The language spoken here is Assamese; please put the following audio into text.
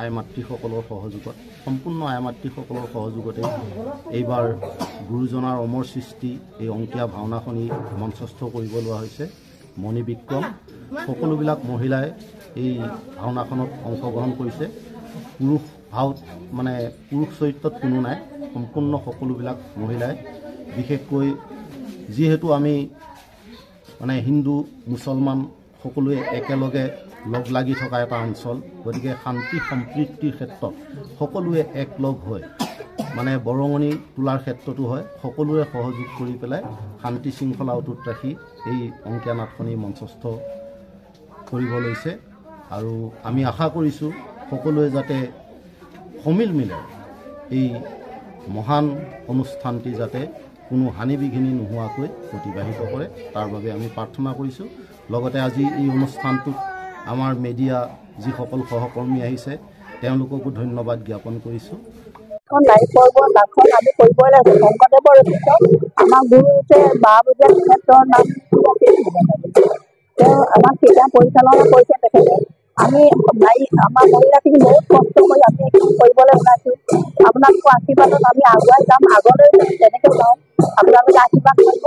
আই মাতৃসকলৰ সহযোগত সম্পূৰ্ণ আই মাতৃসকলৰ সহযোগতে এইবাৰ গুৰুজনাৰ অমৰ সৃষ্টি এই অংকীয়া ভাওনাখনি মঞ্চস্থ কৰিব লোৱা হৈছে। মণি বিক্ৰম সকলোবিলাক মহিলাই এই ভাওনাখনত অংশগ্ৰহণ কৰিছে। পুৰুষ ভাওত মানে পুৰুষ চৰিত্ৰত কোনো নাই, সম্পূৰ্ণ সকলোবিলাক মহিলাই। বিশেষকৈ যিহেতু আমি মানে হিন্দু মুছলমান সকলোৱে একেলগে লগ লাগি থকা এটা অঞ্চল, গতিকে শান্তি সম্প্ৰীতিৰ ক্ষেত্ৰত সকলোৱে একলগ হৈ মানে বৰঙণি তোলাৰ ক্ষেত্ৰতো হয়, সকলোৱে সহযোগ কৰি পেলাই শান্তি শৃংখলা অটুট ৰাখি এই অংকীয়া নাটখনি মঞ্চস্থ কৰিব লৈছে। আৰু আমি আশা কৰিছোঁ সকলোৱে যাতে সমিল মিলে এই মহান অনুষ্ঠানটি যাতে কোনো হানি বিঘিনি নোহোৱাকৈ অতিবাহিত কৰে, তাৰ বাবে আমি প্ৰাৰ্থনা কৰিছোঁ। লগতে আজি এই অনুষ্ঠানটোত আমাৰ মিডিয়া যিসকল সহকৰ্মী আহিছে তেওঁলোককো ধন্যবাদ জ্ঞাপন কৰিছোঁ। আমি কৰিবই লাগিব। শংকৰদেৱৰ ৰচিত আমাৰ গুৰু হৈছে 12 বজীয়া ক্ষেত্ৰৰ নাম তেওঁ আমাক তেতিয়া পৰিচালনা কৰিছে তেখেতে। আমি আমাৰ মহিলাখিনি বহুত কষ্ট কৰি আমি এইখিনি কৰিবলৈ ওলাইছোঁ। আপোনালোকৰ আশীৰ্বাদত আমি আগুৱাই যাম, আগলৈ তেনেকৈ যাওঁ। আপোনালোকে আশীৰ্বাদ কৰিব।